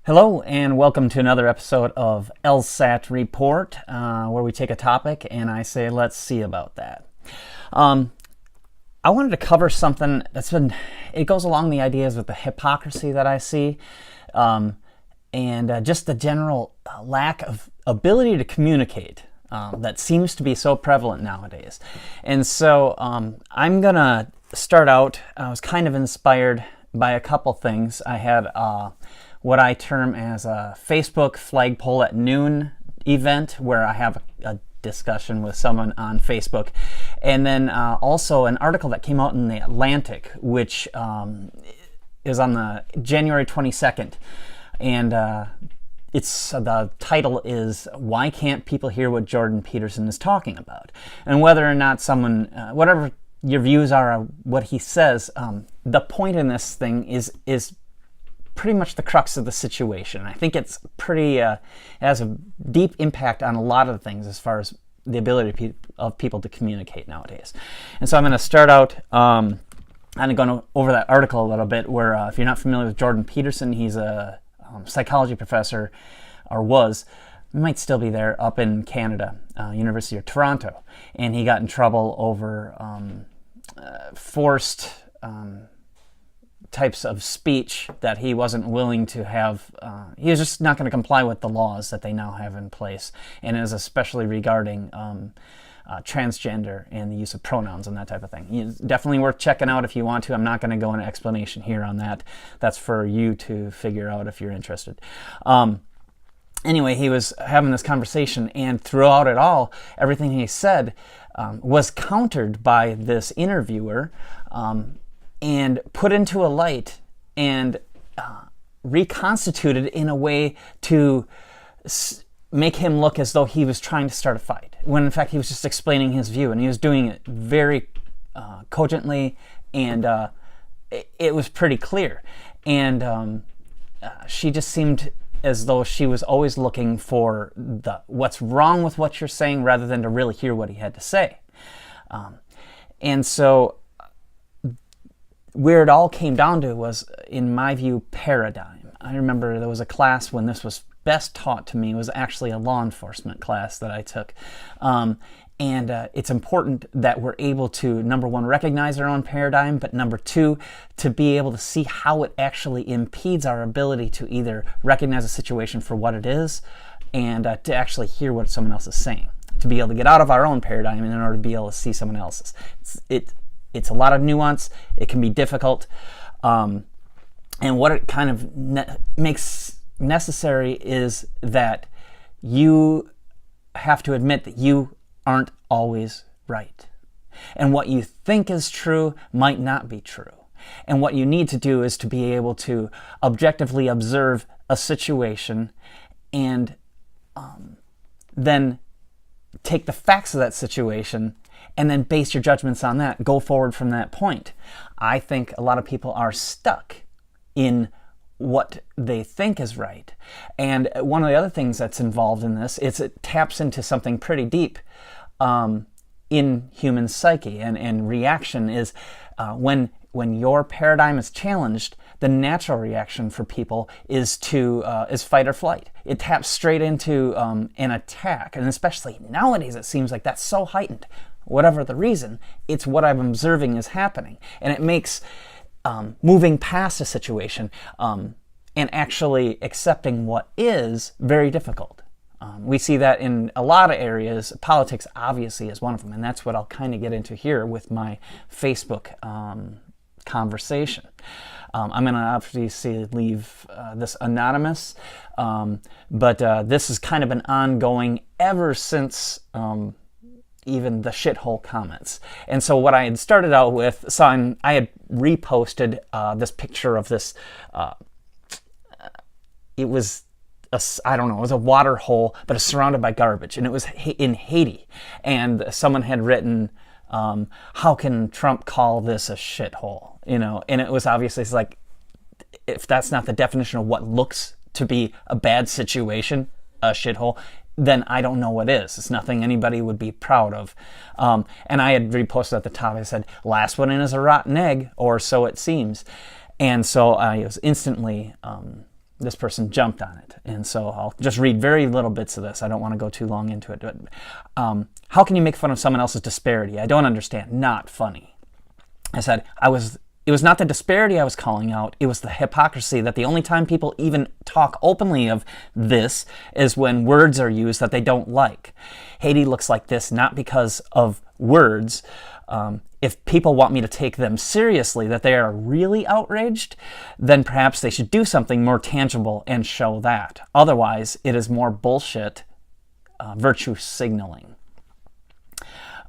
Hello and welcome to another episode of LSAT Report, where we take a topic and I say, let's see about that. I wanted to cover something it goes along the ideas with the hypocrisy that I see, and just the general lack of ability to communicate that seems to be so prevalent nowadays. And so I'm going to start out. I was kind of inspired by a couple things. I had what I term as a Facebook flagpole at noon event, where I have a discussion with someone on Facebook, and then also an article that came out in the Atlantic, which is on the January 22nd, and the title is "Why Can't People Hear What Jordan Peterson is Talking About?" And whether or not someone, whatever your views are on what he says, the point in this thing is pretty much the crux of the situation. I think it's it has a deep impact on a lot of things as far as the ability of people to communicate nowadays. And so I'm going to start out kind of going over that article a little bit, where if you're not familiar with Jordan Peterson, he's a psychology professor, or was, might still be there, up in Canada, University of Toronto. And he got in trouble over forced types of speech that he wasn't willing to have. He was just not going to comply with the laws that they now have in place, and is especially regarding transgender and the use of pronouns and that type of thing. It's definitely worth checking out if you want to. I'm not going to go into explanation here on that. That's for you to figure out if you're interested. Anyway, he was having this conversation, and throughout it all, everything he said was countered by this interviewer, and put into a light and reconstituted in a way to make him look as though he was trying to start a fight, when in fact he was just explaining his view, and he was doing it very cogently, and it was pretty clear. And she just seemed as though she was always looking for what's wrong with what you're saying, rather than to really hear what he had to say. And so where it all came down to was, in my view, paradigm. I remember there was a class when this was best taught to me. It was actually a law enforcement class that I took. And it's important that we're able to, number one, recognize our own paradigm, but number two, to be able to see how it actually impedes our ability to either recognize a situation for what it is, and to actually hear what someone else is saying, to be able to get out of our own paradigm in order to be able to see someone else's. It's a lot of nuance. It can be difficult. And what it kind of makes necessary is that you have to admit that you aren't always right. And what you think is true might not be true. And what you need to do is to be able to objectively observe a situation, and then take the facts of that situation and then base your judgments on that. Go forward from that point. I think a lot of people are stuck in what they think is right. And one of the other things that's involved in this is it taps into something pretty deep in human psyche and reaction is when your paradigm is challenged, the natural reaction for people is fight or flight. It taps straight into an attack, and especially nowadays it seems like that's so heightened. Whatever the reason, it's what I'm observing is happening, and it makes moving past a situation and actually accepting what is very difficult. We see that in a lot of areas. Politics obviously is one of them, and that's what I'll kind of get into here with my Facebook conversation. I'm going to obviously leave this anonymous, but this is kind of an ongoing ever since even the shithole comments. And so what I had started out with, I had reposted this picture of this, it was it was a water hole, but it's surrounded by garbage, and it was in Haiti. And someone had written, how can Trump call this a shithole? And it was obviously, it's like, if that's not the definition of what looks to be a bad situation, a shithole, then I don't know what is. It's nothing anybody would be proud of. And I had reposted at the top, I said, last one in is a rotten egg, or so it seems. And so I was instantly this person jumped on it. And so I'll just read very little bits of this. I don't want to go too long into it. But, how can you make fun of someone else's disparity? I don't understand. Not funny. I said, it was not the disparity I was calling out. It was the hypocrisy that the only time people even talk openly of this is when words are used that they don't like. Haiti looks like this not because of words. If people want me to take them seriously, that they are really outraged, then perhaps they should do something more tangible and show that. Otherwise, it is more bullshit, virtue signaling.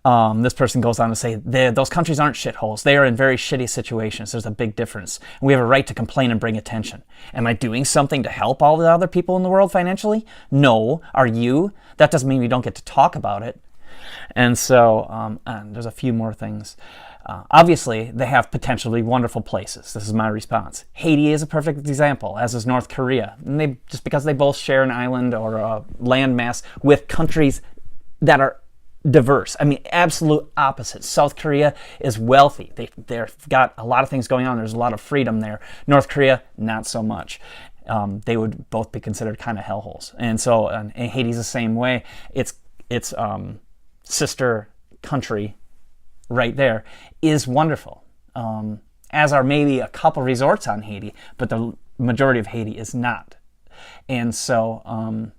This person goes on to say, those countries aren't shitholes. They are in very shitty situations. There's a big difference. We have a right to complain and bring attention. Am I doing something to help all the other people in the world financially? No. Are you? That doesn't mean we don't get to talk about it. And so, and there's a few more things. Obviously, they have potentially wonderful places. This is my response. Haiti is a perfect example, as is North Korea. And just because they both share an island or a landmass with countries that are diverse. I mean, absolute opposite. South Korea is wealthy. They've got a lot of things going on. There's a lot of freedom there. North Korea, not so much. They would both be considered kind of hellholes. And so, and Haiti's the same way. It's sister country right there is wonderful, as are maybe a couple resorts on Haiti, but the majority of Haiti is not. And so,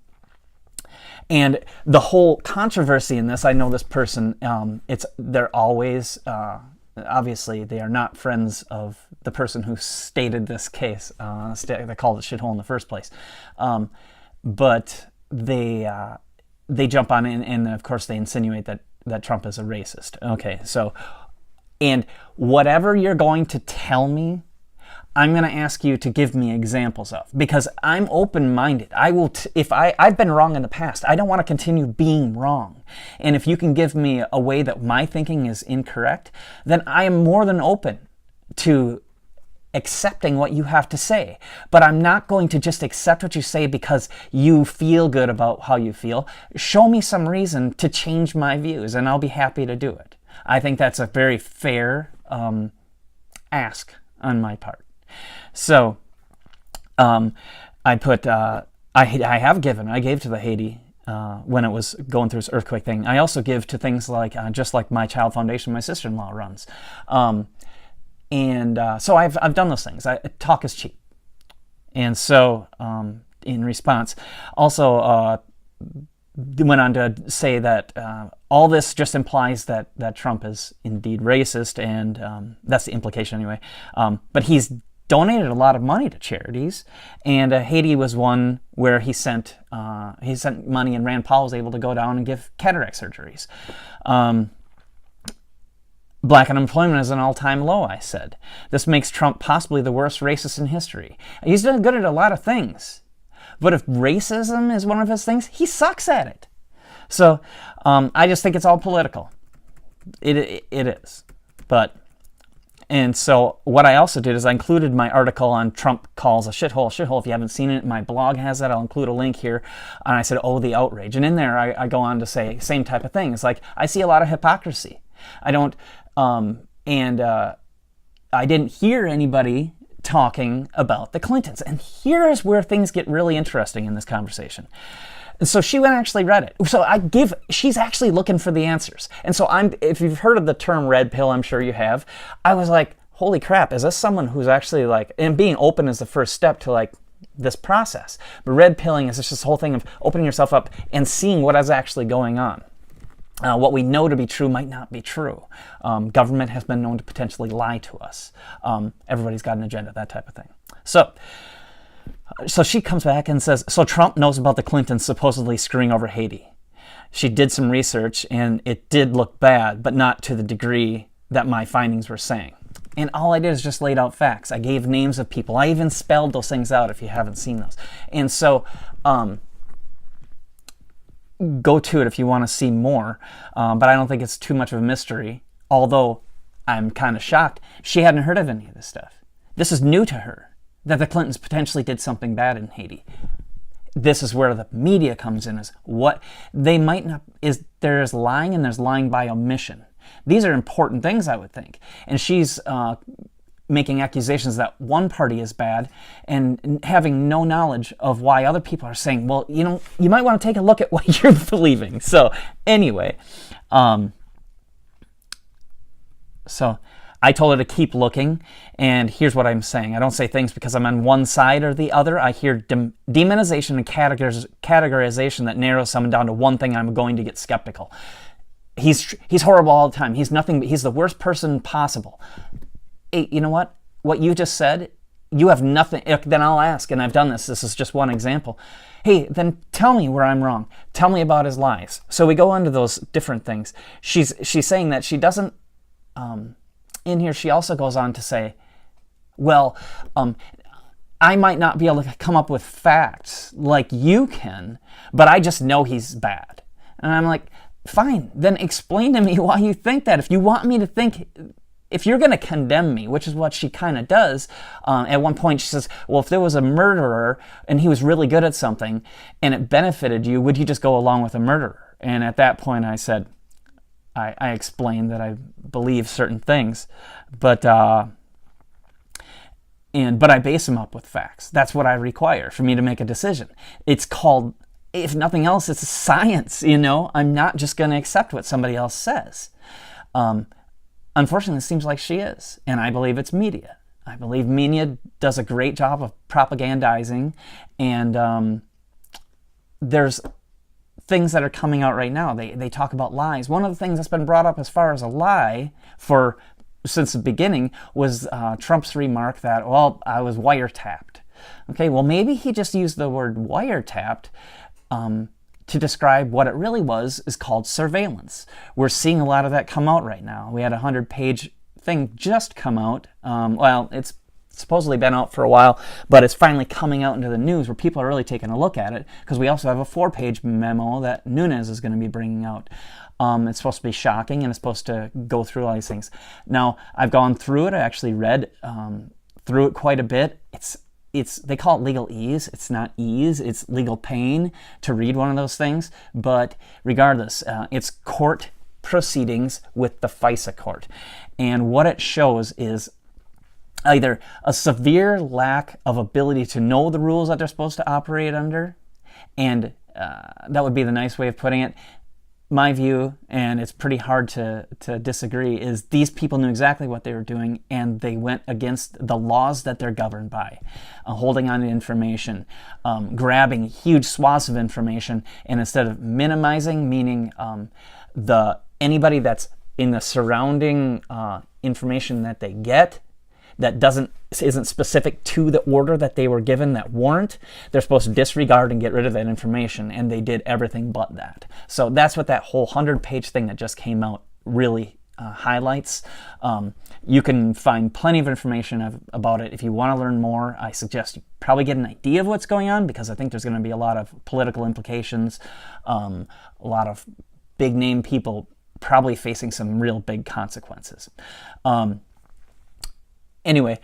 and the whole controversy in this, I know this person, they're always, obviously they are not friends of the person who stated this case. They called it shithole in the first place. But they jump on it, and of course they insinuate that Trump is a racist. Okay, so, and whatever you're going to tell me, I'm going to ask you to give me examples of, because I'm open-minded. I will, if I've been wrong in the past, I don't want to continue being wrong. And if you can give me a way that my thinking is incorrect, then I am more than open to accepting what you have to say. But I'm not going to just accept what you say because you feel good about how you feel. Show me some reason to change my views, and I'll be happy to do it. I think that's a very fair ask on my part. So, I put, I gave to the Haiti when it was going through this earthquake thing. I also give to things like, just like My Child Foundation my sister-in-law runs. So I've done those things. Talk is cheap. And so, in response, also went on to say that all this just implies that Trump is indeed racist, and that's the implication anyway. But he's donated a lot of money to charities, and Haiti was one where he sent money, and Rand Paul was able to go down and give cataract surgeries. Black unemployment is an all-time low, I said. This makes Trump possibly the worst racist in history. He's done good at a lot of things, but if racism is one of his things, he sucks at it. So I just think it's all political. It is. And so what I also did is I included my article on Trump calls a shithole. If you haven't seen it, my blog has that. I'll include a link here. And I said, oh, the outrage. And in there, I go on to say same type of thing. It's like, I see a lot of hypocrisy. I don't, I didn't hear anybody talking about the Clintons. And here is where things get really interesting in this conversation. And so she went and actually read it. So she's actually looking for the answers. And so if you've heard of the term red pill, I'm sure you have, I was like, holy crap, is this someone who's actually like, and being open is the first step to like this process. But red pilling is just this whole thing of opening yourself up and seeing what is actually going on. What we know to be true might not be true. Government has been known to potentially lie to us. Everybody's got an agenda, that type of thing. So she comes back and says, so Trump knows about the Clintons supposedly screwing over Haiti. She did some research, and it did look bad, but not to the degree that my findings were saying. And all I did is just laid out facts. I gave names of people. I even spelled those things out if you haven't seen those. And so go to it if you want to see more. But I don't think it's too much of a mystery, although I'm kind of shocked. She hadn't heard of any of this stuff. This is new to her, that the Clintons potentially did something bad in Haiti. This is where the media comes in, is what they might not, there is lying, and there's lying by omission. These are important things, I would think. And she's making accusations that one party is bad and having no knowledge of why other people are saying, well, you might want to take a look at what you're believing. So anyway, so I told her to keep looking, and here's what I'm saying. I don't say things because I'm on one side or the other. I hear demonization and categorization that narrows someone down to one thing, and I'm going to get skeptical. He's horrible all the time. He's nothing. He's the worst person possible. Hey, you know what? What you just said, you have nothing. Then I'll ask, and I've done this. This is just one example. Hey, then tell me where I'm wrong. Tell me about his lies. So we go into those different things. She's saying that she doesn't. In here, she also goes on to say, well, I might not be able to come up with facts like you can, but I just know he's bad. And I'm like, fine, then explain to me why you think that. If you want me to think, if you're going to condemn me, which is what she kind of does, at one point she says, well, if there was a murderer and he was really good at something and it benefited you, would you just go along with a murderer? And at that point I said, I explained that I believe certain things, but I base them up with facts. That's what I require for me to make a decision. It's called, if nothing else, it's a science, I'm not just going to accept what somebody else says. Unfortunately, it seems like she is, and I believe it's media. I believe media does a great job of propagandizing, and there's things that are coming out right now. They talk about lies. One of the things that's been brought up as far as a lie since the beginning was Trump's remark that, well, I was wiretapped. Okay, well, maybe he just used the word wiretapped to describe what it really was, is called surveillance. We're seeing a lot of that come out right now. We had a 100-page thing just come out. Well, it's supposedly been out for a while, but it's finally coming out into the news where people are really taking a look at it, because we also have a 4-page memo that Nunes is going to be bringing out. It's supposed to be shocking, and it's supposed to go through all these things. Now, I've gone through it. I actually read through it quite a bit. They call it legal ease. It's not ease. It's legal pain to read one of those things. But regardless, it's court proceedings with the FISA court. And what it shows is either a severe lack of ability to know the rules that they're supposed to operate under, and that would be the nice way of putting it. My view, and it's pretty hard to disagree, is these people knew exactly what they were doing, and they went against the laws that they're governed by, holding on to information, grabbing huge swaths of information, and instead of minimizing, meaning anybody that's in the surrounding information that they get, that isn't specific to the order that they were given, that warrant, they're supposed to disregard and get rid of that information, and they did everything but that. So that's what that whole 100-page thing that just came out really highlights. You can find plenty of information about it. If you want to learn more, I suggest you probably get an idea of what's going on, because I think there's going to be a lot of political implications, a lot of big-name people probably facing some real big consequences. Anyway,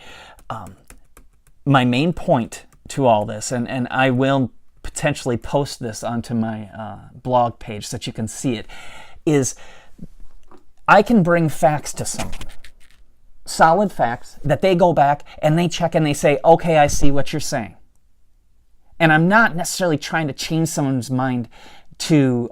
my main point to all this, and I will potentially post this onto my blog page so that you can see it, is I can bring facts to someone, solid facts, that they go back and they check and they say, okay, I see what you're saying. And I'm not necessarily trying to change someone's mind to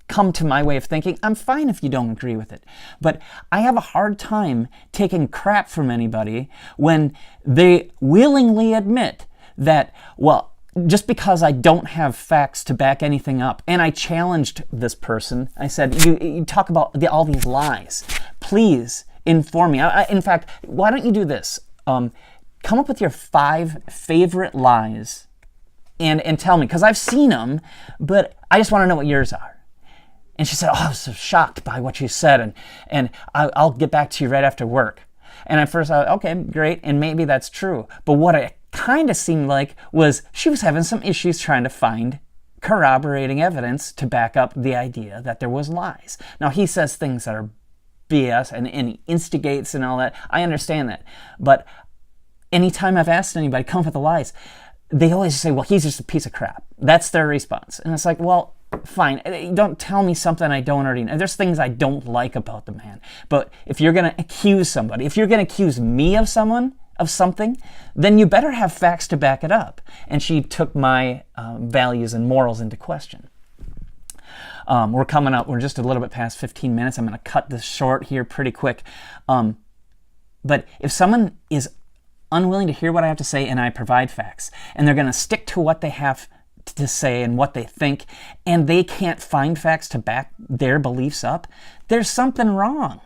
come to my way of thinking. I'm fine if you don't agree with it. But I have a hard time taking crap from anybody when they willingly admit that, well, just because I don't have facts to back anything up, and I challenged this person, I said, you talk about all these lies. Please inform me. In fact, why don't you do this? Come up with your 5 favorite lies and tell me, because I've seen them, but I just want to know what yours are. And she said, oh, I was so shocked by what you said, and I'll get back to you right after work. And at first I thought, okay, great, and maybe that's true. But what it kind of seemed like was she was having some issues trying to find corroborating evidence to back up the idea that there was lies. Now, he says things that are BS, and he instigates and all that. I understand that. But anytime I've asked anybody, come up with the lies, they always say, well, he's just a piece of crap. That's their response. And it's like, well, fine. Don't tell me something I don't already know. There's things I don't like about the man. But if you're going to accuse somebody, if you're going to accuse me of something, then you better have facts to back it up. And she took my values and morals into question. We're coming up. We're just a little bit past 15 minutes. I'm going to cut this short here pretty quick. But if someone is unwilling to hear what I have to say and I provide facts, and they're going to stick to what they have to say and what they think, and they can't find facts to back their beliefs up, there's something wrong.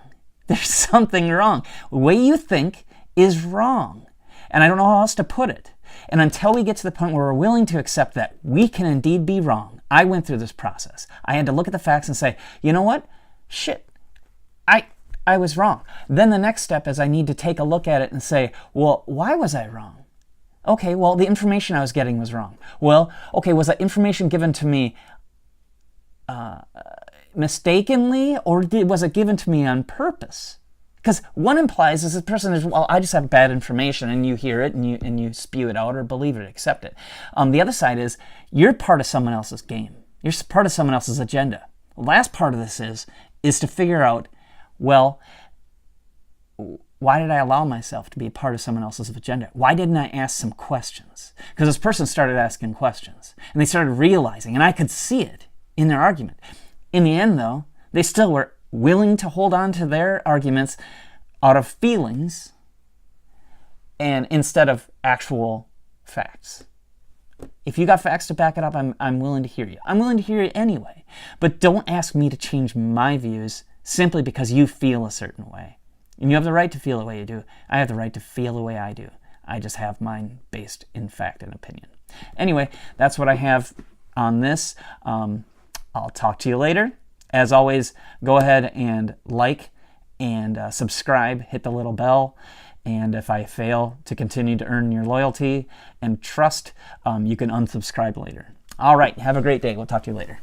There's something wrong. The way you think is wrong. And I don't know how else to put it. And until we get to the point where we're willing to accept that we can indeed be wrong, I went through this process. I had to look at the facts and say, you know what? Shit, I was wrong. Then the next step is I need to take a look at it and say, well, why was I wrong? Okay, well, the information I was getting was wrong. Well, okay, was that information given to me mistakenly, or was it given to me on purpose? Because one implies is this person is, well, I just have bad information, and you hear it and you spew it out or believe it, accept it. The other side is you're part of someone else's game. You're part of someone else's agenda. The last part of this is to figure out, well, why did I allow myself to be a part of someone else's agenda? Why didn't I ask some questions? Because this person started asking questions, and they started realizing, and I could see it in their argument. In the end, though, they still were willing to hold on to their arguments out of feelings and instead of actual facts. If you got facts to back it up, I'm willing to hear you. I'm willing to hear you anyway. But don't ask me to change my views simply because you feel a certain way. And you have the right to feel the way you do. I have the right to feel the way I do. I just have mine based in fact and opinion. Anyway, that's what I have on this. I'll talk to you later. As always, go ahead and like and subscribe, hit the little bell. And if I fail to continue to earn your loyalty and trust, you can unsubscribe later. All right, have a great day. We'll talk to you later.